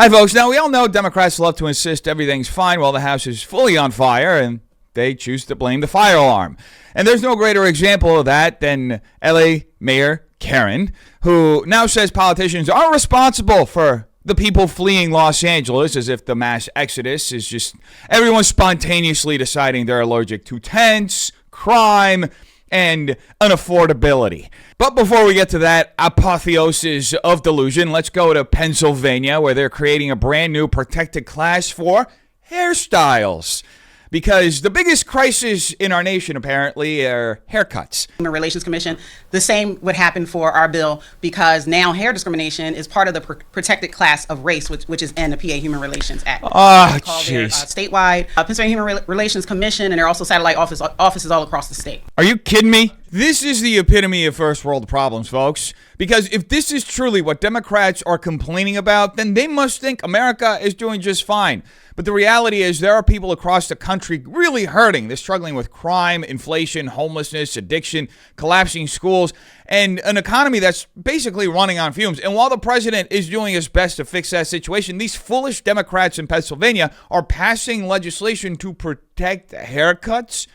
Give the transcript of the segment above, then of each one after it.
Hi, folks. Now, we all know Democrats love to insist everything's fine while the House is fully on fire, and they choose to blame the fire alarm. And there's no greater example of that than LA Mayor Karen, who now says politicians are responsible for the people fleeing Los Angeles, as if the mass exodus is just everyone spontaneously deciding they're allergic to tents, crime, and unaffordability. But before we get to that apotheosis of delusion, let's go to Pennsylvania, where they're creating a brand new protected class for hairstyles. Because the biggest crisis in our nation, apparently, are haircuts. Human Relations Commission, the same would happen for our bill, because now hair discrimination is part of the protected class of race, which is in the PA Human Relations Act. Oh, jeez. Statewide Pennsylvania Human Relations Commission, and there are also satellite offices all across the state. Are you kidding me? This is the epitome of first world problems, folks. Because if this is truly what Democrats are complaining about, then they must think America is doing just fine. But the reality is there are people across the country really hurting. They're struggling with crime, inflation, homelessness, addiction, collapsing schools, and an economy that's basically running on fumes. And while the president is doing his best to fix that situation, these foolish Democrats in Pennsylvania are passing legislation to protect haircuts.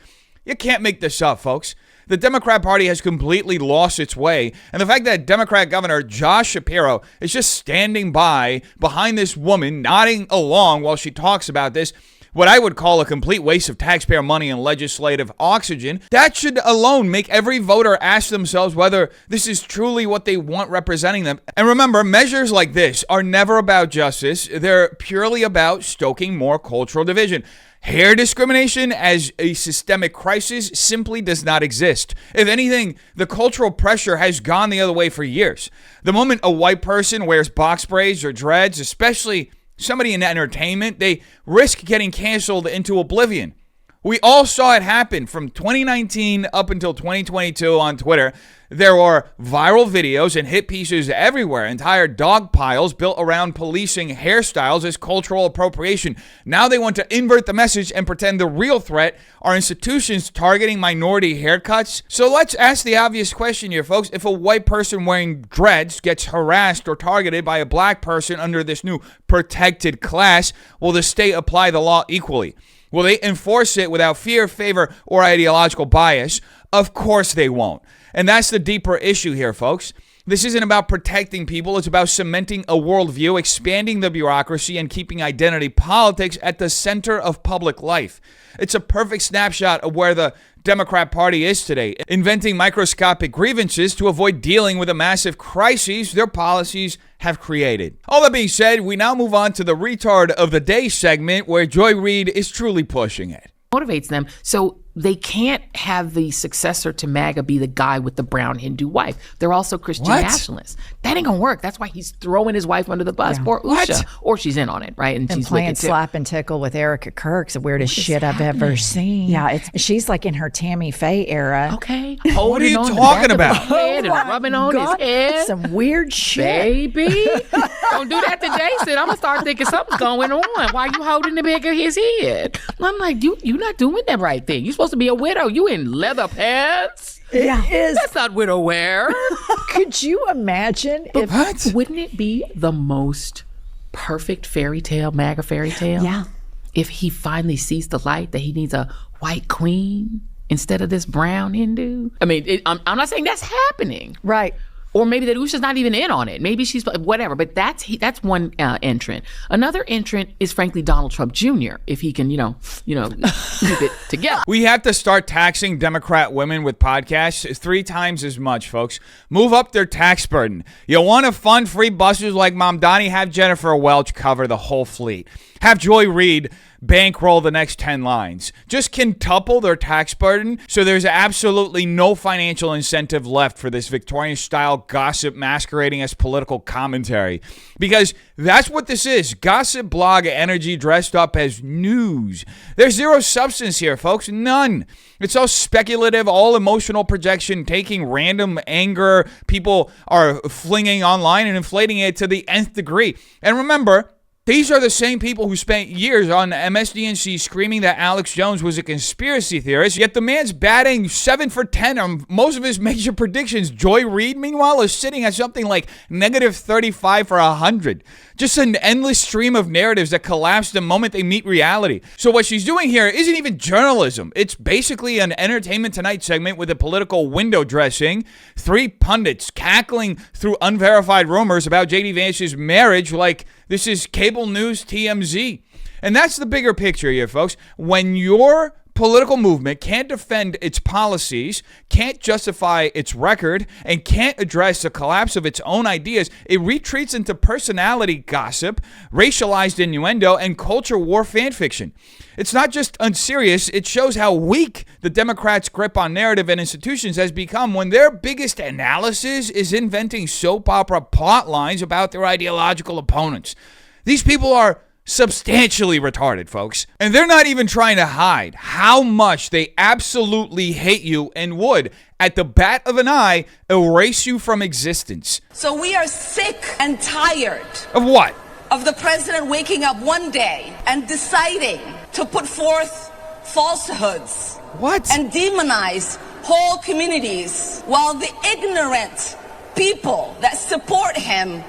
You can't make this up, folks. The Democrat Party has completely lost its way, and the fact that Democrat Governor Josh Shapiro is just standing behind this woman, nodding along while she talks about this, what I would call a complete waste of taxpayer money and legislative oxygen, that should alone make every voter ask themselves whether this is truly what they want representing them. And remember, measures like this are never about justice. They're purely about stoking more cultural division. Hair discrimination as a systemic crisis simply does not exist. If anything, the cultural pressure has gone the other way for years. The moment a white person wears box braids or dreads, especially somebody in entertainment, they risk getting canceled into oblivion. We all saw it happen from 2019 up until 2022 on Twitter. There were viral videos and hit pieces everywhere, entire dog piles built around policing hairstyles as cultural appropriation. Now they want to invert the message and pretend the real threat are institutions targeting minority haircuts. So let's ask the obvious question here, folks. If a white person wearing dreads gets harassed or targeted by a black person under this new protected class, will the state apply the law equally? Will they enforce it without fear, favor, or ideological bias? Of course they won't. And that's the deeper issue here, folks. This isn't about protecting people. It's about cementing a worldview, expanding the bureaucracy, and keeping identity politics at the center of public life. It's a perfect snapshot of where the Democrat Party is today, inventing microscopic grievances to avoid dealing with the massive crises their policies have created. All that being said, we now move on to the retard of the day segment, where Joy Reid is truly pushing it. Motivates them, so they can't have the successor to MAGA be the guy with the brown Hindu wife. They're also Christian nationalists. That ain't gonna work. That's why he's throwing his wife under the bus. Poor Usha. Or she's in on it, right? And she's playing slap and tickle with Erica Kirk's the weirdest shit I've ever seen. Yeah, she's like in her Tammy Faye era. Okay. What are you talking about? And rubbing on his head. Some weird shit. Baby. Don't do that to Jason. I'm gonna start thinking something's going on. Why you holding the back of his head? I'm like, you not doing that right thing. You supposed to be a widow. You in leather pants? It is. That's not widow wear. Could you imagine Wouldn't it be the most perfect fairy tale, MAGA fairy tale? Yeah. If he finally sees the light that he needs a white queen instead of this brown Hindu? I mean, I'm not saying that's happening. Right. Or maybe that Usha's not even in on it. Maybe she's whatever. But that's one entrant. Another entrant is frankly Donald Trump Jr. If he can, keep it together. We have to start taxing Democrat women with podcasts 3 times as much, folks. Move up their tax burden. You want to fund free buses like Mom Donnie? Have Jennifer Welch cover the whole fleet. Have Joy Reid bankroll the next 10 lines. Just quintuple their tax burden so there's absolutely no financial incentive left for this Victorian-style gossip masquerading as political commentary. Because that's what this is. Gossip blog energy dressed up as news. There's zero substance here, folks. None. It's all speculative, all emotional projection, taking random anger people are flinging online and inflating it to the nth degree. And remember, these are the same people who spent years on MSDNC screaming that Alex Jones was a conspiracy theorist, yet the man's batting 7 for 10 on most of his major predictions. Joy Reid, meanwhile, is sitting at something like negative 35 for 100. Just an endless stream of narratives that collapse the moment they meet reality. So what she's doing here isn't even journalism. It's basically an Entertainment Tonight segment with a political window dressing, 3 pundits cackling through unverified rumors about J.D. Vance's marriage like this is cable news TMZ. And that's the bigger picture here, folks. When your political movement can't defend its policies, can't justify its record, and can't address the collapse of its own ideas, it retreats into personality gossip, racialized innuendo, and culture war fanfiction. It's not just unserious, it shows how weak the Democrats' grip on narrative and institutions has become when their biggest analysis is inventing soap opera plot lines about their ideological opponents. These people are substantially retarded, folks. And they're not even trying to hide how much they absolutely hate you and would, at the bat of an eye, erase you from existence. So we are sick and tired. Of what? Of the president waking up one day and deciding to put forth falsehoods. What? And demonize whole communities while the ignorant people that support him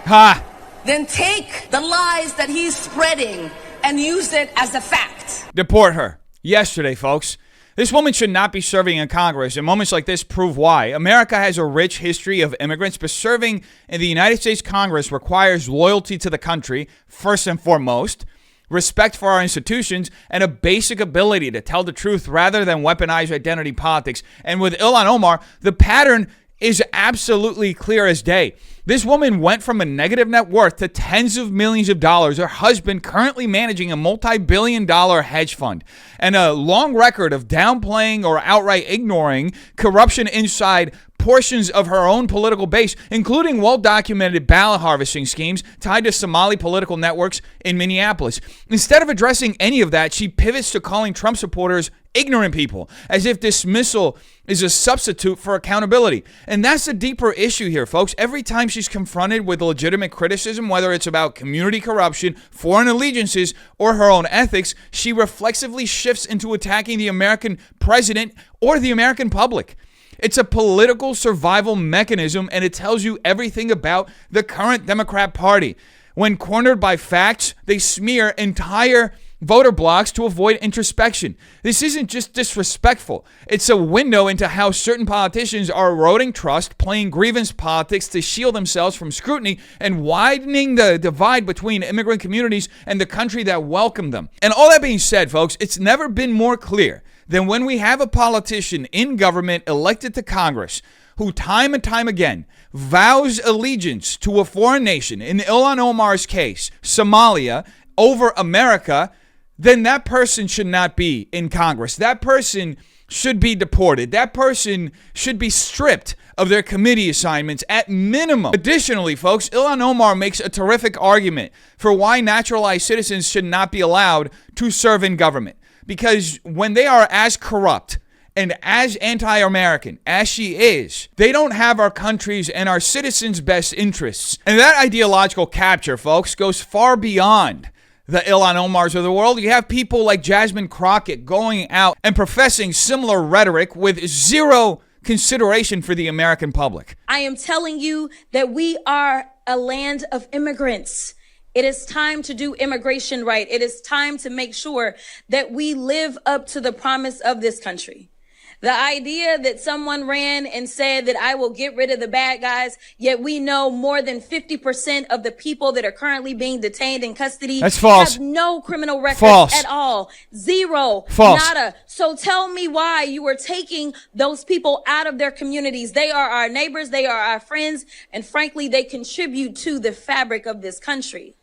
then take the lies that he's spreading and use it as a fact. Deport her. Yesterday, folks. This woman should not be serving in Congress, and moments like this prove why. America has a rich history of immigrants, but serving in the United States Congress requires loyalty to the country, first and foremost, respect for our institutions, and a basic ability to tell the truth rather than weaponize identity politics. And with Ilhan Omar, the pattern is absolutely clear as day. This woman went from a negative net worth to tens of millions of dollars. Her husband currently managing a multi-billion-dollar hedge fund, and a long record of downplaying or outright ignoring corruption inside portions of her own political base, including well-documented ballot harvesting schemes tied to Somali political networks in Minneapolis. Instead of addressing any of that, she pivots to calling Trump supporters ignorant people, as if dismissal is a substitute for accountability. And that's the deeper issue here, folks. Every time she's confronted with legitimate criticism, whether it's about community corruption, foreign allegiances, or her own ethics, she reflexively shifts into attacking the American president or the American public. It's a political survival mechanism, and it tells you everything about the current Democrat Party. When cornered by facts, they smear entire voter blocks to avoid introspection. This isn't just disrespectful. It's a window into how certain politicians are eroding trust, playing grievance politics to shield themselves from scrutiny, and widening the divide between immigrant communities and the country that welcomed them. And all that being said, folks, it's never been more clear than when we have a politician in government elected to Congress who time and time again vows allegiance to a foreign nation, in Ilhan Omar's case, Somalia, over America, then that person should not be in Congress. That person should be deported. That person should be stripped of their committee assignments at minimum. Additionally, folks, Ilhan Omar makes a terrific argument for why naturalized citizens should not be allowed to serve in government. Because when they are as corrupt and as anti-American as she is, they don't have our country's and our citizens' best interests. And that ideological capture, folks, goes far beyond the Ilhan Omars of the world. You have people like Jasmine Crockett going out and professing similar rhetoric with zero consideration for the American public. I am telling you that we are a land of immigrants. It is time to do immigration right. It is time to make sure that we live up to the promise of this country. The idea that someone ran and said that I will get rid of the bad guys, yet we know more than 50% of the people that are currently being detained in custody That's false. have no criminal record False. at all. Zero. False. Nada. So tell me why you are taking those people out of their communities. They are our neighbors. They are our friends. And frankly, they contribute to the fabric of this country.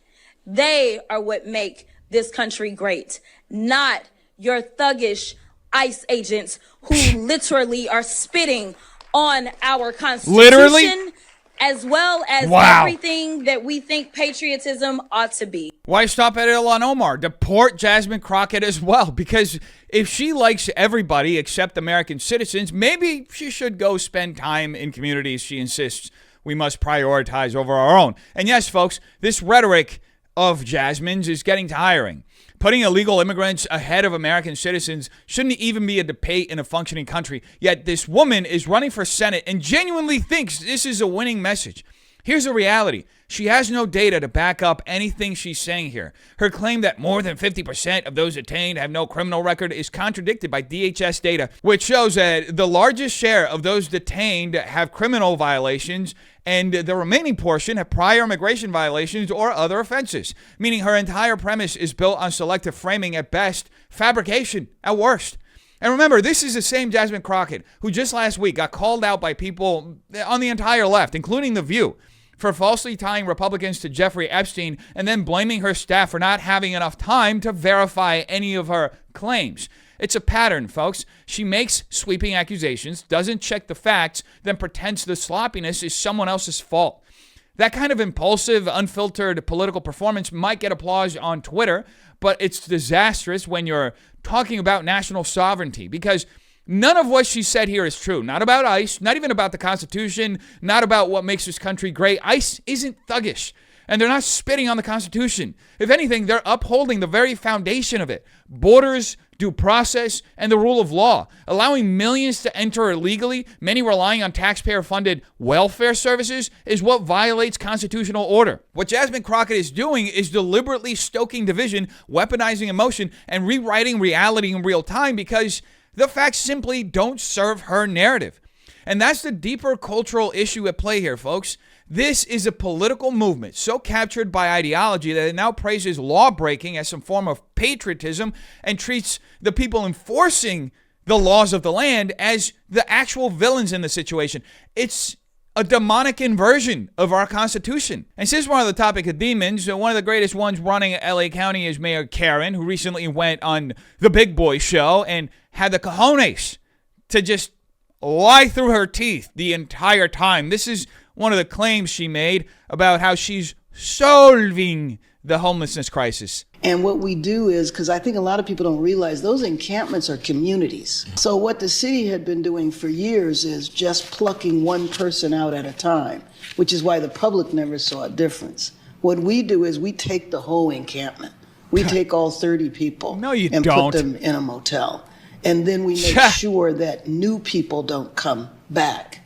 They are what make this country great, not your thuggish ICE agents who literally are spitting on our Constitution, Literally? as well as Wow. everything that we think patriotism ought to be. Why stop at Ilhan Omar? Deport Jasmine Crockett as well, because if she likes everybody except American citizens, maybe she should go spend time in communities she insists we must prioritize over our own. And yes, folks, this rhetoric of Jasmine's is getting tiring. Putting illegal immigrants ahead of American citizens shouldn't even be a debate in a functioning country. Yet this woman is running for Senate and genuinely thinks this is a winning message. Here's the reality. She has no data to back up anything she's saying here. Her claim that more than 50% of those detained have no criminal record is contradicted by DHS data, which shows that the largest share of those detained have criminal violations and the remaining portion have prior immigration violations or other offenses, meaning her entire premise is built on selective framing at best, fabrication at worst. And remember, this is the same Jasmine Crockett who just last week got called out by people on the entire left, including The View, for falsely tying Republicans to Jeffrey Epstein and then blaming her staff for not having enough time to verify any of her claims. It's a pattern, folks. She makes sweeping accusations, doesn't check the facts, then pretends the sloppiness is someone else's fault. That kind of impulsive, unfiltered political performance might get applause on Twitter, but it's disastrous when you're talking about national sovereignty, because none of what she said here is true. Not about ICE, not even about the Constitution, not about what makes this country great. ICE isn't thuggish, and they're not spitting on the Constitution. If anything, they're upholding the very foundation of it: borders, due process, and the rule of law, allowing millions to enter illegally, many relying on taxpayer-funded welfare services, is what violates constitutional order. What Jasmine Crockett is doing is deliberately stoking division, weaponizing emotion, and rewriting reality in real time because the facts simply don't serve her narrative. And that's the deeper cultural issue at play here, folks. This is a political movement so captured by ideology that it now praises law-breaking as some form of patriotism and treats the people enforcing the laws of the land as the actual villains in the situation. It's a demonic inversion of our Constitution. And since we're on the topic of demons, one of the greatest ones running LA County is Mayor Karen, who recently went on the Big Boy show and had the cojones to just lie through her teeth the entire time. This is one of the claims she made about how she's solving the homelessness crisis. And what we do is, because I think a lot of people don't realize, those encampments are communities. So what the city had been doing for years is just plucking one person out at a time, which is why the public never saw a difference. What we do is we take the whole encampment. We take all 30 people and put them in a motel. And then we make sure that new people don't come back.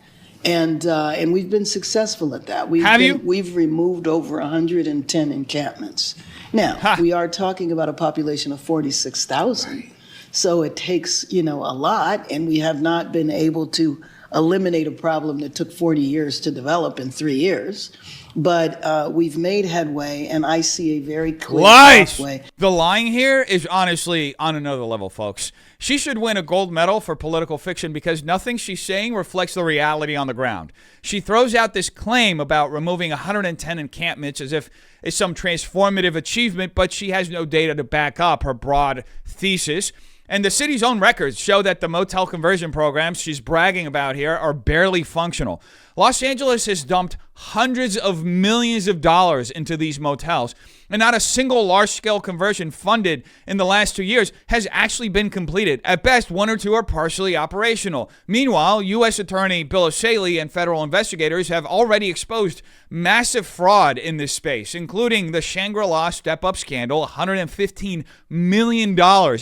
And we've been successful at that. We've removed over 110 encampments. Now, we are talking about a population of 46,000. So it takes, a lot, and we have not been able to eliminate a problem that took 40 years to develop in 3 years. But we've made headway, and I see a very clear pathway. The lying here is honestly on another level, folks. She should win a gold medal for political fiction because nothing she's saying reflects the reality on the ground. She throws out this claim about removing 110 encampments as if it's some transformative achievement, but she has no data to back up her broad thesis. And the city's own records show that the motel conversion programs she's bragging about here are barely functional. Los Angeles has dumped hundreds of millions of dollars into these motels, and not a single large-scale conversion funded in the last 2 years has actually been completed. At best, 1 or 2 are partially operational. Meanwhile, U.S. Attorney Bill O'Shaley and federal investigators have already exposed massive fraud in this space, including the Shangri-La step-up scandal, $115 million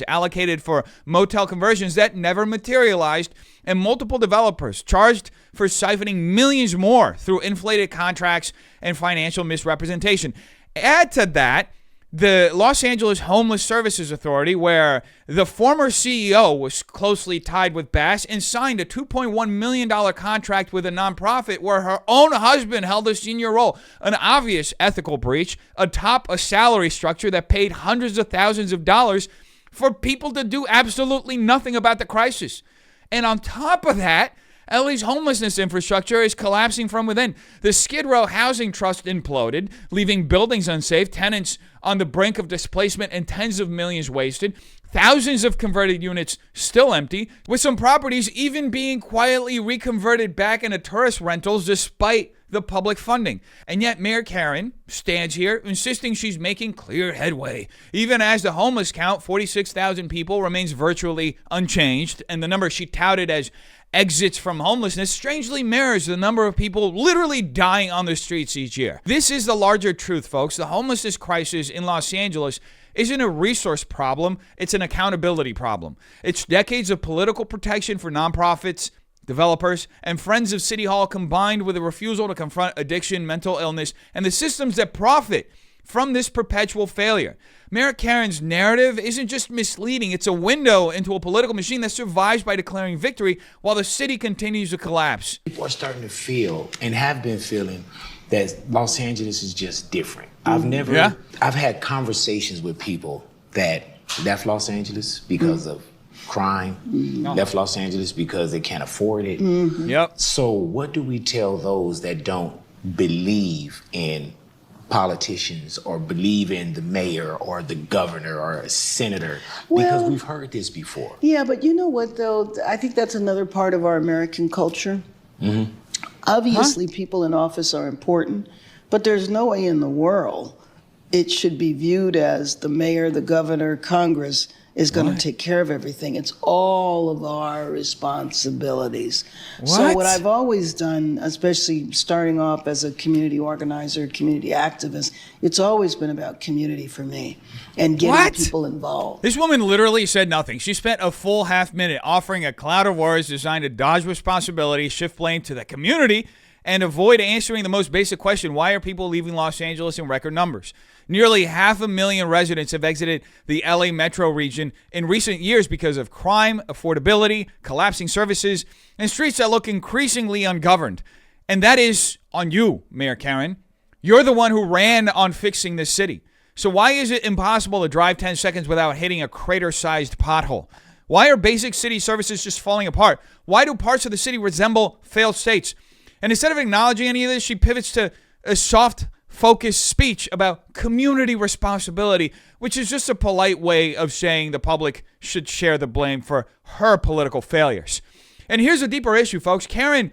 allocated for motel conversions that never materialized, and multiple developers charged for siphoning millions more through inflated contracts and financial misrepresentation. Add to that the Los Angeles Homeless Services Authority, where the former CEO was closely tied with Bass and signed a $2.1 million contract with a nonprofit where her own husband held a senior role. An obvious ethical breach atop a salary structure that paid hundreds of thousands of dollars for people to do absolutely nothing about the crisis. And on top of that, LA's homelessness infrastructure is collapsing from within. The Skid Row Housing Trust imploded, leaving buildings unsafe, tenants on the brink of displacement, and tens of millions wasted. Thousands of converted units still empty, with some properties even being quietly reconverted back into tourist rentals despite the public funding. And yet Mayor Karen stands here insisting she's making clear headway, even as the homeless count, 46,000 people, remains virtually unchanged, and the number she touted as exits from homelessness strangely mirrors the number of people literally dying on the streets each year. This is the larger truth, folks. The homelessness crisis in Los Angeles isn't a resource problem, it's an accountability problem. It's decades of political protection for nonprofits, developers, and friends of City Hall, combined with a refusal to confront addiction, mental illness, and the systems that profit from this perpetual failure. Mayor Karen's narrative isn't just misleading, it's a window into a political machine that survives by declaring victory while the city continues to collapse. People are starting to feel, and have been feeling, that Los Angeles is just different. I've had conversations with people that left Los Angeles because of crime, left Los Angeles because they can't afford it. Yep. So what do we tell those that don't believe in politicians or believe in the mayor or the governor or a senator? Because we've heard this before. Yeah, but you know what, though? I think that's another part of our American culture. Obviously, people in office are important, but there's no way in the world it should be viewed as the mayor, the governor, Congress is going to take care of everything. It's all of our responsibilities. So what I've always done, especially starting off as a community organizer, community activist, it's always been about community for me and getting people involved. This woman literally said nothing. She spent a full half minute offering a cloud of words designed to dodge responsibility, shift blame to the community, and avoid answering the most basic question: why are people leaving Los Angeles in record numbers? Nearly 500,000 residents have exited the LA metro region in recent years because of crime, affordability, collapsing services, and streets that look increasingly ungoverned. And that is on you, Mayor Karen. You're the one who ran on fixing this city. So why is it impossible to drive 10 seconds without hitting a crater-sized pothole? Why are basic city services just falling apart? Why do parts of the city resemble failed states? And instead of acknowledging any of this, she pivots to a soft, focused speech about community responsibility, which is just a polite way of saying the public should share the blame for her political failures. And here's a deeper issue, folks. Karen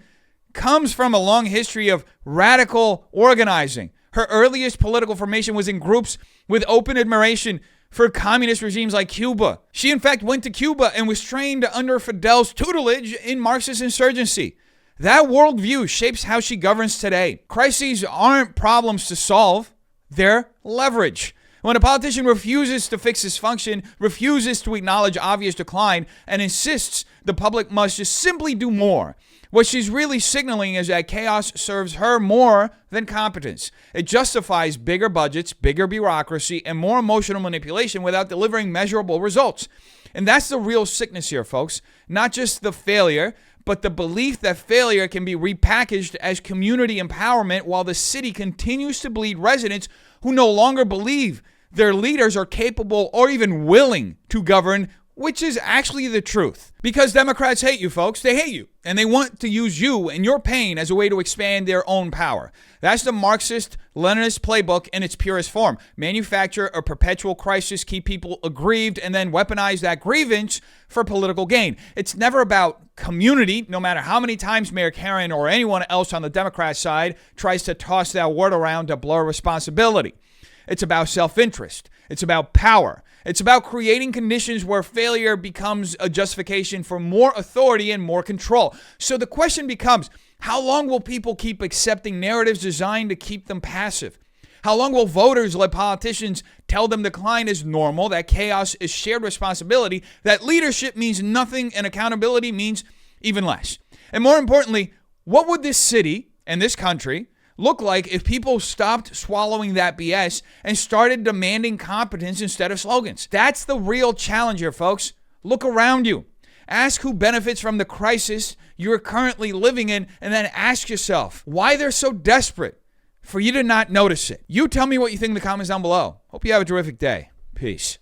comes from a long history of radical organizing. Her earliest political formation was in groups with open admiration for communist regimes like Cuba. She, in fact, went to Cuba and was trained under Fidel's tutelage in Marxist insurgency. That worldview shapes how she governs today. Crises aren't problems to solve, they're leverage. When a politician refuses to fix his function, refuses to acknowledge obvious decline, and insists the public must just simply do more, what she's really signaling is that chaos serves her more than competence. It justifies bigger budgets, bigger bureaucracy, and more emotional manipulation without delivering measurable results. And that's the real sickness here, folks. Not just the failure, but the belief that failure can be repackaged as community empowerment while the city continues to bleed residents who no longer believe their leaders are capable or even willing to govern, which is actually the truth. Because Democrats hate you, folks. They hate you. And they want to use you and your pain as a way to expand their own power. That's the Marxist-Leninist playbook in its purest form. Manufacture a perpetual crisis, keep people aggrieved, and then weaponize that grievance for political gain. It's never about community, no matter how many times Mayor Karen or anyone else on the Democrat side tries to toss that word around to blur responsibility. It's about self-interest. It's about power. It's about creating conditions where failure becomes a justification for more authority and more control. So the question becomes, how long will people keep accepting narratives designed to keep them passive? How long will voters let politicians tell them decline is normal, that chaos is shared responsibility, that leadership means nothing and accountability means even less? And more importantly, what would this city and this country look like if people stopped swallowing that BS and started demanding competence instead of slogans? That's the real challenge here, folks. Look around you. Ask who benefits from the crisis you're currently living in, and then ask yourself why they're so desperate for you to not notice it. You tell me what you think in the comments down below. Hope you have a terrific day. Peace.